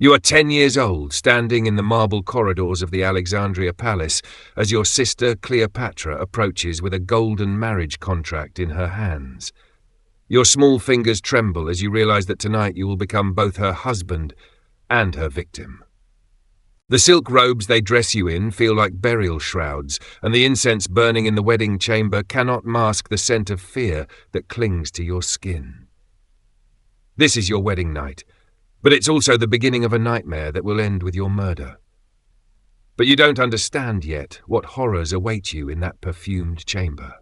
You are 10 years old, standing in the marble corridors of the Alexandria palace as your sister Cleopatra approaches with a golden marriage contract in her hands. Your small fingers tremble as you realize that tonight you will become both her husband and her victim. The silk robes they dress you in feel like burial shrouds, and the incense burning in the wedding chamber cannot mask the scent of fear that clings to your skin. This is your wedding night, but it's also the beginning of a nightmare that will end with your murder. But you don't understand yet what horrors await you in that perfumed chamber.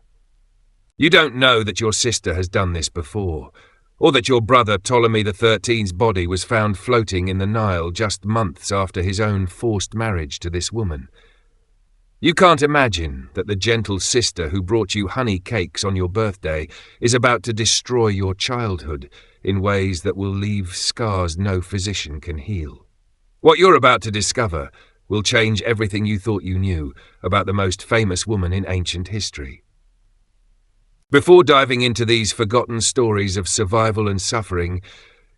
You don't know that your sister has done this before, or that your brother Ptolemy XIII's body was found floating in the Nile just months after his own forced marriage to this woman. You can't imagine that the gentle sister who brought you honey cakes on your birthday is about to destroy your childhood in ways that will leave scars no physician can heal. What you're about to discover will change everything you thought you knew about the most famous woman in ancient history. Before diving into these forgotten stories of survival and suffering,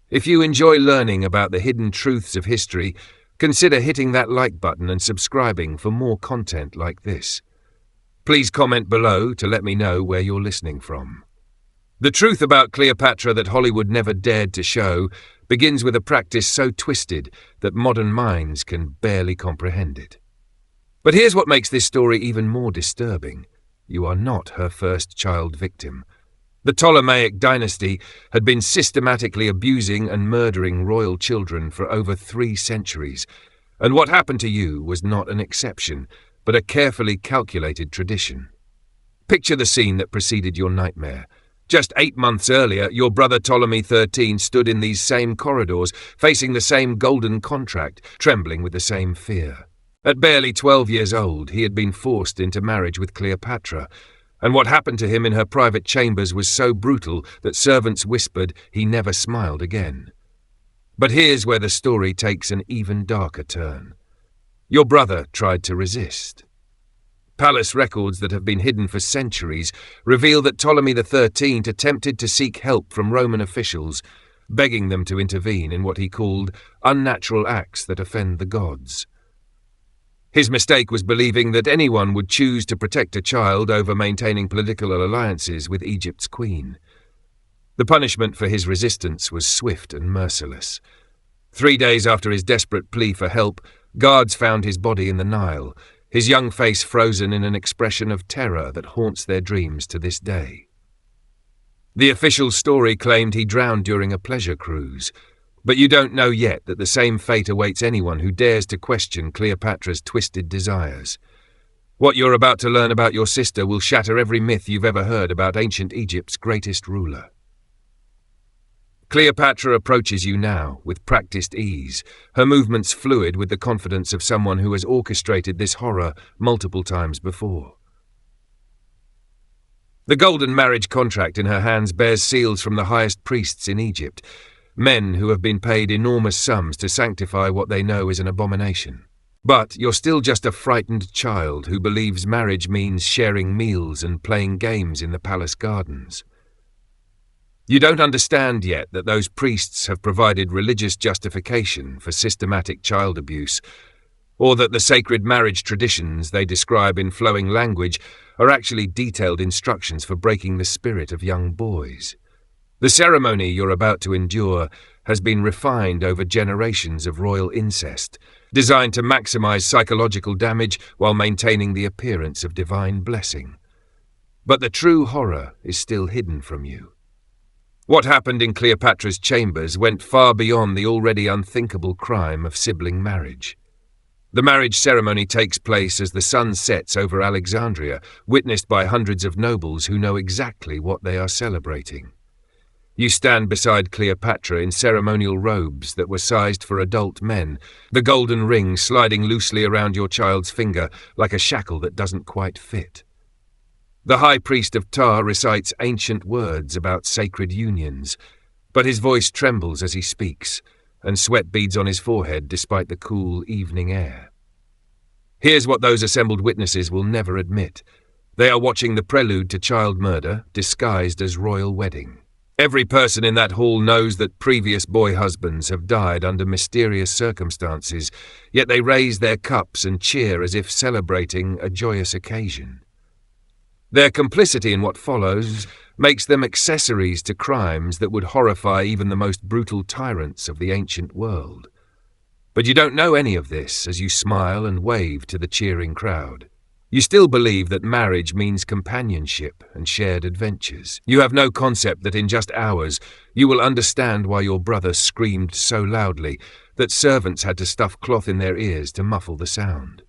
if you enjoy learning about the hidden truths of history, consider hitting that like button and subscribing for more content like this. Please comment below to let me know where you're listening from. The truth about Cleopatra that Hollywood never dared to show begins with a practice so twisted that modern minds can barely comprehend it. But here's what makes this story even more disturbing. You are not her first child victim. The Ptolemaic dynasty had been systematically abusing and murdering royal children for over 3 centuries, and what happened to you was not an exception, but a carefully calculated tradition. Picture the scene that preceded your nightmare. Just 8 months earlier, your brother Ptolemy XIII stood in these same corridors, facing the same golden contract, trembling with the same fear. At barely 12 years old, he had been forced into marriage with Cleopatra, and what happened to him in her private chambers was so brutal that servants whispered he never smiled again. But here's where the story takes an even darker turn. Your brother tried to resist. Palace records that have been hidden for centuries reveal that Ptolemy XIII attempted to seek help from Roman officials, begging them to intervene in what he called unnatural acts that offend the gods. His mistake was believing that anyone would choose to protect a child over maintaining political alliances with Egypt's queen. The punishment for his resistance was swift and merciless. 3 days after his desperate plea for help, guards found his body in the Nile, his young face frozen in an expression of terror that haunts their dreams to this day. The official story claimed he drowned during a pleasure cruise, but you don't know yet that the same fate awaits anyone who dares to question Cleopatra's twisted desires. What you're about to learn about your sister will shatter every myth you've ever heard about ancient Egypt's greatest ruler. Cleopatra approaches you now with practiced ease, her movements fluid with the confidence of someone who has orchestrated this horror multiple times before. The golden marriage contract in her hands bears seals from the highest priests in Egypt, men who have been paid enormous sums to sanctify what they know is an abomination. But you're still just a frightened child who believes marriage means sharing meals and playing games in the palace gardens. You don't understand yet that those priests have provided religious justification for systematic child abuse, or that the sacred marriage traditions they describe in flowing language are actually detailed instructions for breaking the spirit of young boys. The ceremony you're about to endure has been refined over generations of royal incest, designed to maximize psychological damage while maintaining the appearance of divine blessing. But the true horror is still hidden from you. What happened in Cleopatra's chambers went far beyond the already unthinkable crime of sibling marriage. The marriage ceremony takes place as the sun sets over Alexandria, witnessed by hundreds of nobles who know exactly what they are celebrating. You stand beside Cleopatra in ceremonial robes that were sized for adult men, the golden ring sliding loosely around your child's finger like a shackle that doesn't quite fit. The high priest of Ptah recites ancient words about sacred unions, but his voice trembles as he speaks, and sweat beads on his forehead despite the cool evening air. Here's what those assembled witnesses will never admit. They are watching the prelude to child murder disguised as royal wedding. Every person in that hall knows that previous boy husbands have died under mysterious circumstances, yet they raise their cups and cheer as if celebrating a joyous occasion. Their complicity in what follows makes them accessories to crimes that would horrify even the most brutal tyrants of the ancient world. But you don't know any of this as you smile and wave to the cheering crowd. You still believe that marriage means companionship and shared adventures. You have no concept that in just hours you will understand why your brother screamed so loudly that servants had to stuff cloth in their ears to muffle the sound.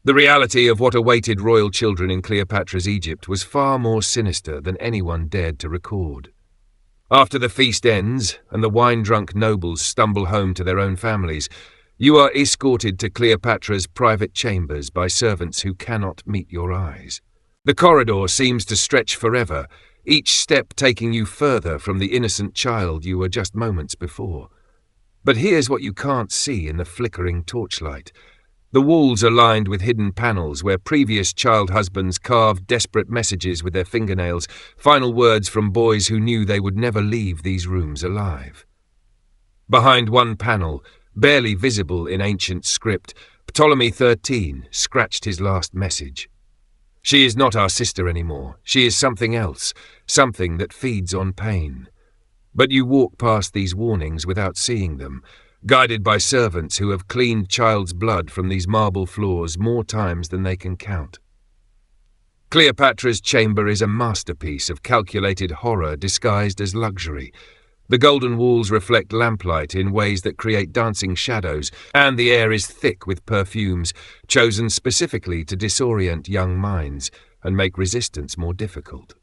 The reality of what awaited royal children in Cleopatra's Egypt was far more sinister than anyone dared to record. After the feast ends and the wine-drunk nobles stumble home to their own families, you are escorted to Cleopatra's private chambers by servants who cannot meet your eyes. The corridor seems to stretch forever, each step taking you further from the innocent child you were just moments before. But here's what you can't see in the flickering torchlight. The walls are lined with hidden panels where previous child husbands carved desperate messages with their fingernails, final words from boys who knew they would never leave these rooms alive. Behind one panel, barely visible in ancient script, Ptolemy XIII scratched his last message. She is not our sister anymore. She is something else, something that feeds on pain. But you walk past these warnings without seeing them, guided by servants who have cleaned child's blood from these marble floors more times than they can count. Cleopatra's chamber is a masterpiece of calculated horror disguised as luxury. The golden walls reflect lamplight in ways that create dancing shadows, and the air is thick with perfumes, chosen specifically to disorient young minds and make resistance more difficult.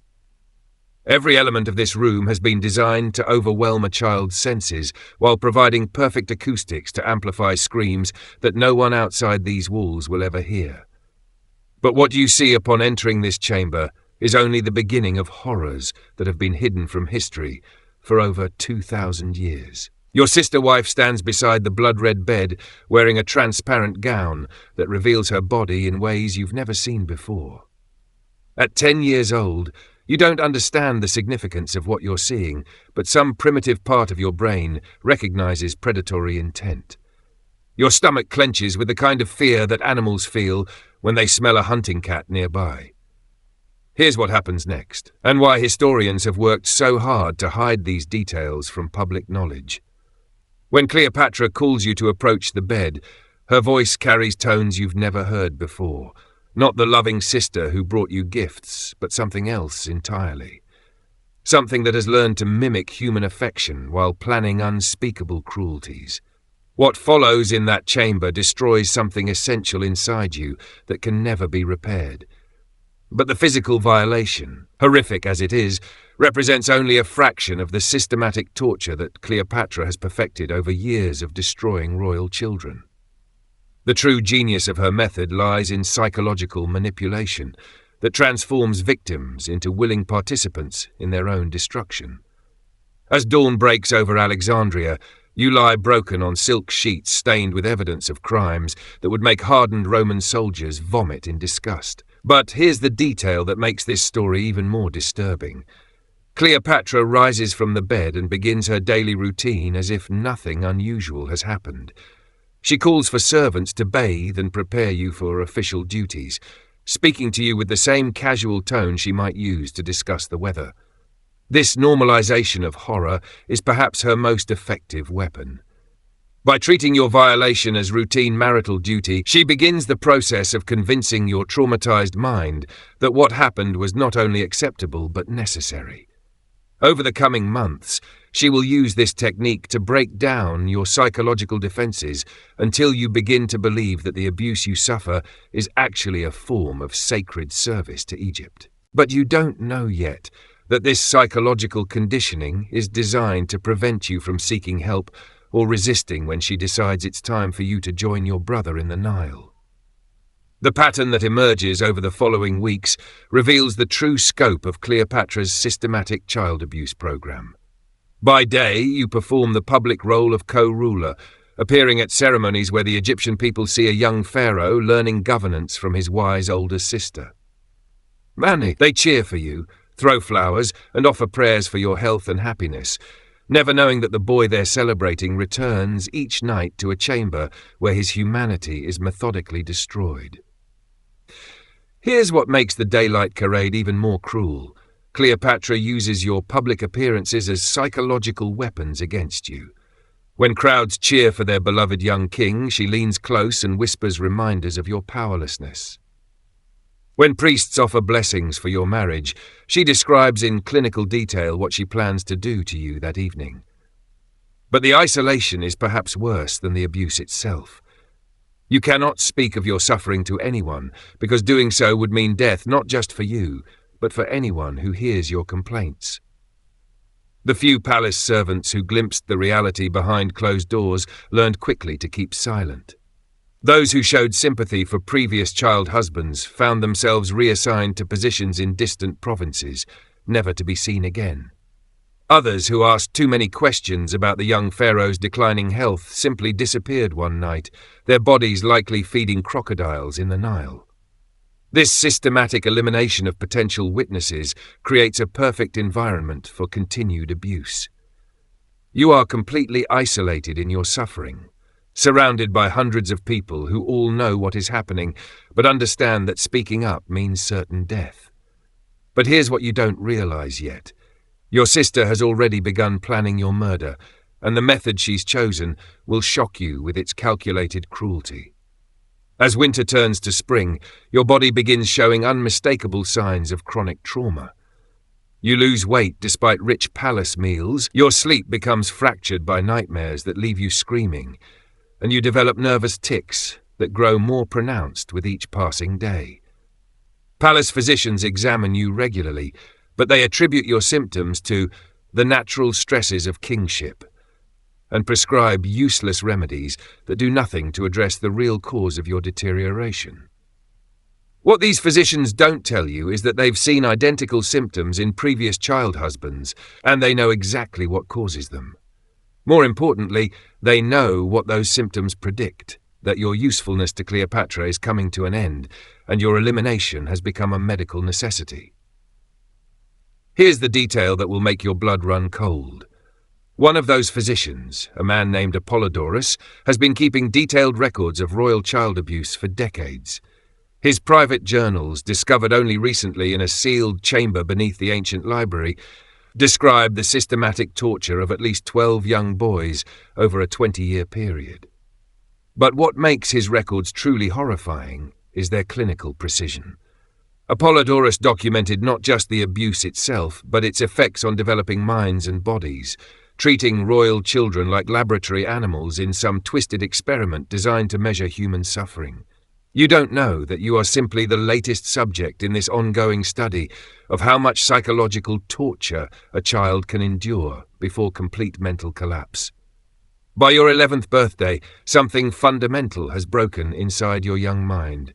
Every element of this room has been designed to overwhelm a child's senses while providing perfect acoustics to amplify screams that no one outside these walls will ever hear. But what you see upon entering this chamber is only the beginning of horrors that have been hidden from history for over 2,000 years. Your sister-wife stands beside the blood-red bed wearing a transparent gown that reveals her body in ways you've never seen before. At 10 years old, you don't understand the significance of what you're seeing, but some primitive part of your brain recognizes predatory intent. Your stomach clenches with the kind of fear that animals feel when they smell a hunting cat nearby. Here's what happens next, and why historians have worked so hard to hide these details from public knowledge. When Cleopatra calls you to approach the bed, her voice carries tones you've never heard before. Not the loving sister who brought you gifts, but something else entirely. Something that has learned to mimic human affection while planning unspeakable cruelties. What follows in that chamber destroys something essential inside you that can never be repaired. But the physical violation, horrific as it is, represents only a fraction of the systematic torture that Cleopatra has perfected over years of destroying royal children. The true genius of her method lies in psychological manipulation that transforms victims into willing participants in their own destruction. As dawn breaks over Alexandria, you lie broken on silk sheets stained with evidence of crimes that would make hardened Roman soldiers vomit in disgust. But here's the detail that makes this story even more disturbing. Cleopatra rises from the bed and begins her daily routine as if nothing unusual has happened. She calls for servants to bathe and prepare you for official duties, speaking to you with the same casual tone she might use to discuss the weather. This normalization of horror is perhaps her most effective weapon. By treating your violation as routine marital duty, she begins the process of convincing your traumatized mind that what happened was not only acceptable but necessary. Over the coming months, she will use this technique to break down your psychological defenses until you begin to believe that the abuse you suffer is actually a form of sacred service to Egypt. But you don't know yet that this psychological conditioning is designed to prevent you from seeking help or resisting when she decides it's time for you to join your brother in the Nile. The pattern that emerges over the following weeks reveals the true scope of Cleopatra's systematic child abuse program. By day, you perform the public role of co-ruler, appearing at ceremonies where the Egyptian people see a young pharaoh learning governance from his wise older sister. They cheer for you, throw flowers, and offer prayers for your health and happiness, never knowing that the boy they're celebrating returns each night to a chamber where his humanity is methodically destroyed. Here's what makes the daylight charade even more cruel. Cleopatra uses your public appearances as psychological weapons against you. When crowds cheer for their beloved young king, she leans close and whispers reminders of your powerlessness. When priests offer blessings for your marriage, she describes in clinical detail what she plans to do to you that evening. But the isolation is perhaps worse than the abuse itself. You cannot speak of your suffering to anyone, because doing so would mean death not just for you, but for anyone who hears your complaints. The few palace servants who glimpsed the reality behind closed doors learned quickly to keep silent. Those who showed sympathy for previous child husbands found themselves reassigned to positions in distant provinces, never to be seen again. Others who asked too many questions about the young pharaoh's declining health simply disappeared one night, their bodies likely feeding crocodiles in the Nile. This systematic elimination of potential witnesses creates a perfect environment for continued abuse. You are completely isolated in your suffering, surrounded by hundreds of people who all know what is happening, but understand that speaking up means certain death. But here's what you don't realize yet. Your sister has already begun planning your murder, and the method she's chosen will shock you with its calculated cruelty. As winter turns to spring, your body begins showing unmistakable signs of chronic trauma. You lose weight despite rich palace meals, your sleep becomes fractured by nightmares that leave you screaming, and you develop nervous tics that grow more pronounced with each passing day. Palace physicians examine you regularly, but they attribute your symptoms to the natural stresses of kingship and prescribe useless remedies that do nothing to address the real cause of your deterioration. What these physicians don't tell you is that they've seen identical symptoms in previous child husbands, and they know exactly what causes them. More importantly, they know what those symptoms predict, that your usefulness to Cleopatra is coming to an end, and your elimination has become a medical necessity. Here's the detail that will make your blood run cold. One of those physicians, a man named Apollodorus, has been keeping detailed records of royal child abuse for decades. His private journals, discovered only recently in a sealed chamber beneath the ancient library, describe the systematic torture of at least 12 young boys over a 20-year period. But what makes his records truly horrifying is their clinical precision. Apollodorus documented not just the abuse itself, but its effects on developing minds and bodies, treating royal children like laboratory animals in some twisted experiment designed to measure human suffering. You don't know that you are simply the latest subject in this ongoing study of how much psychological torture a child can endure before complete mental collapse. By your 11th birthday, something fundamental has broken inside your young mind.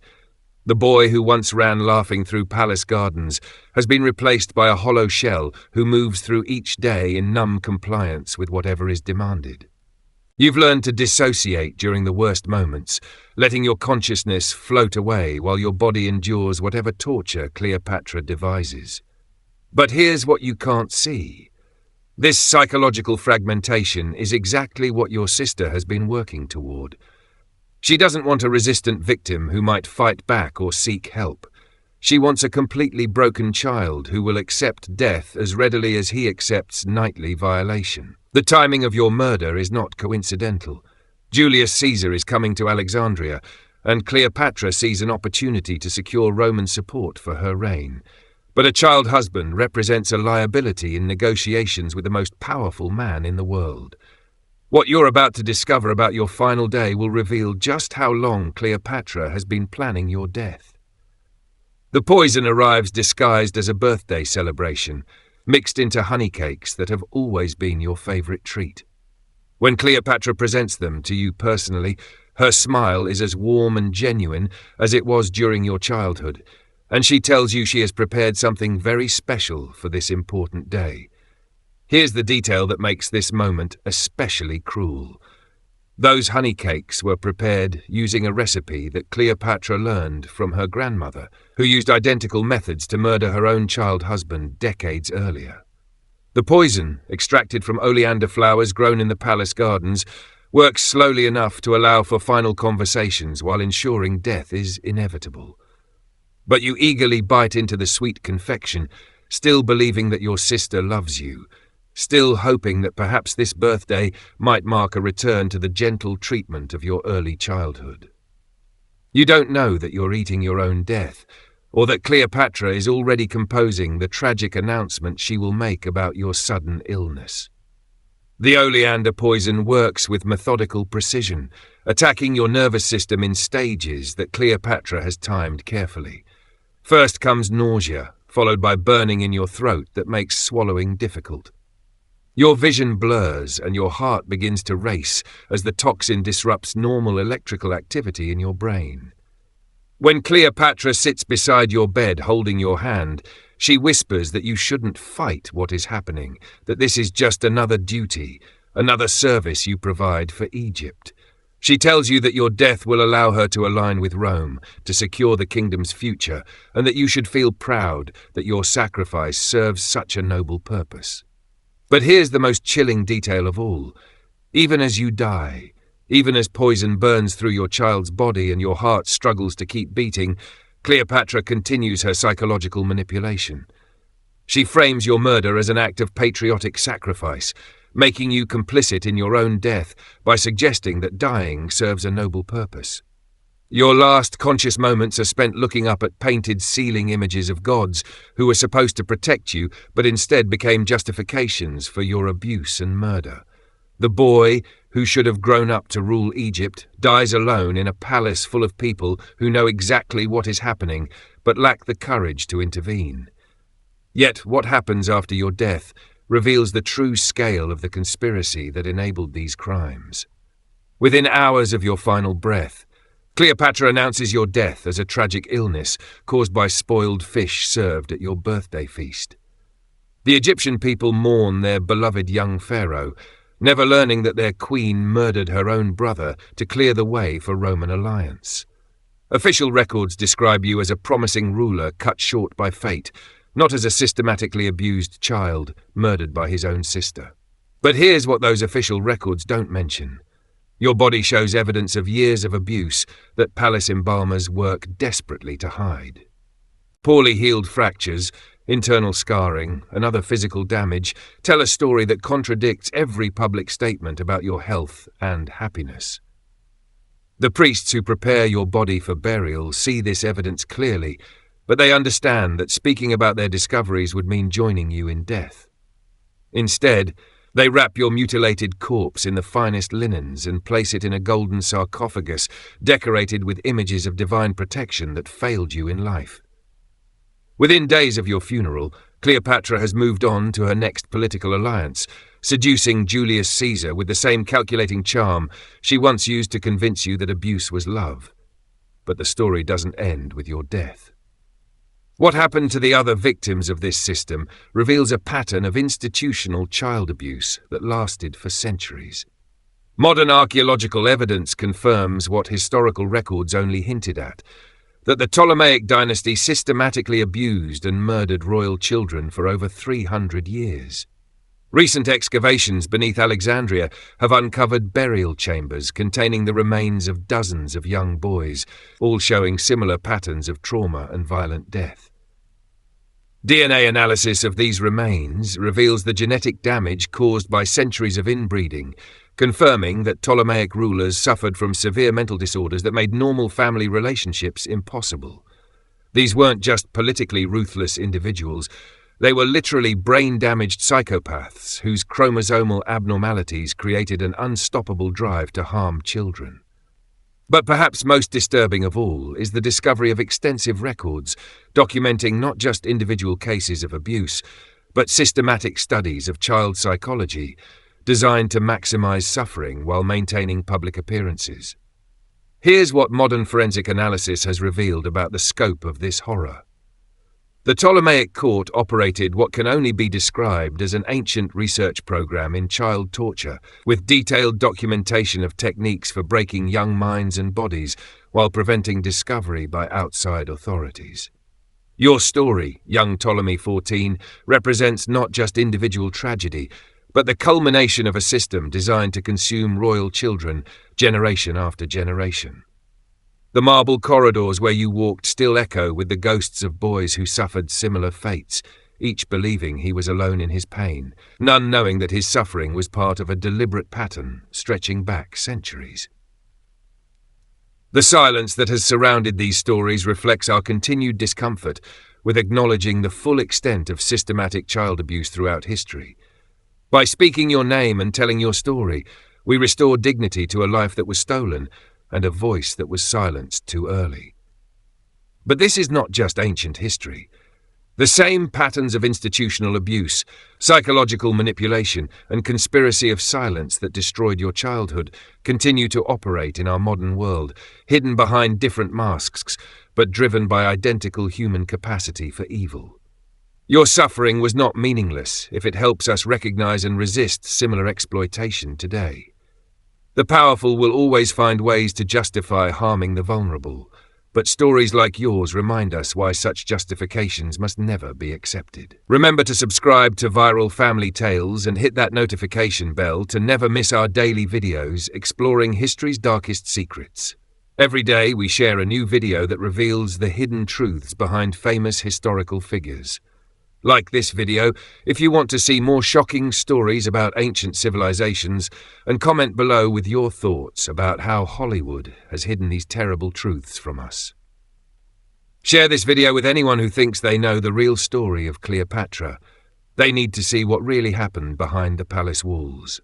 The boy who once ran laughing through palace gardens has been replaced by a hollow shell who moves through each day in numb compliance with whatever is demanded. You've learned to dissociate during the worst moments, letting your consciousness float away while your body endures whatever torture Cleopatra devises. But here's what you can't see. This psychological fragmentation is exactly what your sister has been working toward. She doesn't want a resistant victim who might fight back or seek help. She wants a completely broken child who will accept death as readily as he accepts nightly violation. The timing of your murder is not coincidental. Julius Caesar is coming to Alexandria, and Cleopatra sees an opportunity to secure Roman support for her reign. But a child husband represents a liability in negotiations with the most powerful man in the world. What you're about to discover about your final day will reveal just how long Cleopatra has been planning your death. The poison arrives disguised as a birthday celebration, mixed into honey cakes that have always been your favorite treat. When Cleopatra presents them to you personally, her smile is as warm and genuine as it was during your childhood, and she tells you she has prepared something very special for this important day. Here's the detail that makes this moment especially cruel. Those honey cakes were prepared using a recipe that Cleopatra learned from her grandmother, who used identical methods to murder her own child husband decades earlier. The poison, extracted from oleander flowers grown in the palace gardens, works slowly enough to allow for final conversations while ensuring death is inevitable. But you eagerly bite into the sweet confection, still believing that your sister loves you, still hoping that perhaps this birthday might mark a return to the gentle treatment of your early childhood. You don't know that you're eating your own death, or that Cleopatra is already composing the tragic announcement she will make about your sudden illness. The oleander poison works with methodical precision, attacking your nervous system in stages that Cleopatra has timed carefully. First comes nausea, followed by burning in your throat that makes swallowing difficult. Your vision blurs and your heart begins to race as the toxin disrupts normal electrical activity in your brain. When Cleopatra sits beside your bed holding your hand, she whispers that you shouldn't fight what is happening, that this is just another duty, another service you provide for Egypt. She tells you that your death will allow her to align with Rome, to secure the kingdom's future, and that you should feel proud that your sacrifice serves such a noble purpose. But here's the most chilling detail of all. Even as you die, even as poison burns through your child's body and your heart struggles to keep beating, Cleopatra continues her psychological manipulation. She frames your murder as an act of patriotic sacrifice, making you complicit in your own death by suggesting that dying serves a noble purpose. Your last conscious moments are spent looking up at painted ceiling images of gods who were supposed to protect you, but instead became justifications for your abuse and murder. The boy, who should have grown up to rule Egypt, dies alone in a palace full of people who know exactly what is happening, but lack the courage to intervene. Yet what happens after your death reveals the true scale of the conspiracy that enabled these crimes. Within hours of your final breath, Cleopatra announces your death as a tragic illness caused by spoiled fish served at your birthday feast. The Egyptian people mourn their beloved young pharaoh, never learning that their queen murdered her own brother to clear the way for Roman alliance. Official records describe you as a promising ruler cut short by fate, not as a systematically abused child murdered by his own sister. But here's what those official records don't mention. Your body shows evidence of years of abuse that palace embalmers work desperately to hide. Poorly healed fractures, internal scarring, and other physical damage tell a story that contradicts every public statement about your health and happiness. The priests who prepare your body for burial see this evidence clearly, but they understand that speaking about their discoveries would mean joining you in death. Instead, they wrap your mutilated corpse in the finest linens and place it in a golden sarcophagus decorated with images of divine protection that failed you in life. Within days of your funeral, Cleopatra has moved on to her next political alliance, seducing Julius Caesar with the same calculating charm she once used to convince you that abuse was love. But the story doesn't end with your death. What happened to the other victims of this system reveals a pattern of institutional child abuse that lasted for centuries. Modern archaeological evidence confirms what historical records only hinted at, that the Ptolemaic dynasty systematically abused and murdered royal children for over 300 years. Recent excavations beneath Alexandria have uncovered burial chambers containing the remains of dozens of young boys, all showing similar patterns of trauma and violent death. DNA analysis of these remains reveals the genetic damage caused by centuries of inbreeding, confirming that Ptolemaic rulers suffered from severe mental disorders that made normal family relationships impossible. These weren't just politically ruthless individuals. They were literally brain-damaged psychopaths whose chromosomal abnormalities created an unstoppable drive to harm children. But perhaps most disturbing of all is the discovery of extensive records documenting not just individual cases of abuse, but systematic studies of child psychology designed to maximize suffering while maintaining public appearances. Here's what modern forensic analysis has revealed about the scope of this horror. The Ptolemaic court operated what can only be described as an ancient research program in child torture, with detailed documentation of techniques for breaking young minds and bodies while preventing discovery by outside authorities. Your story, young Ptolemy 14, represents not just individual tragedy, but the culmination of a system designed to consume royal children generation after generation. The marble corridors where you walked still echo with the ghosts of boys who suffered similar fates, each believing he was alone in his pain, none knowing that his suffering was part of a deliberate pattern stretching back centuries. The silence that has surrounded these stories reflects our continued discomfort with acknowledging the full extent of systematic child abuse throughout history. By speaking your name and telling your story, we restore dignity to a life that was stolen and a voice that was silenced too early. But this is not just ancient history. The same patterns of institutional abuse, psychological manipulation, and conspiracy of silence that destroyed your childhood continue to operate in our modern world, hidden behind different masks, but driven by identical human capacity for evil. Your suffering was not meaningless if it helps us recognize and resist similar exploitation today. The powerful will always find ways to justify harming the vulnerable, but stories like yours remind us why such justifications must never be accepted. Remember to subscribe to Viral Family Tales and hit that notification bell to never miss our daily videos exploring history's darkest secrets. Every day we share a new video that reveals the hidden truths behind famous historical figures. Like this video if you want to see more shocking stories about ancient civilizations, and comment below with your thoughts about how Hollywood has hidden these terrible truths from us. Share this video with anyone who thinks they know the real story of Cleopatra. They need to see what really happened behind the palace walls.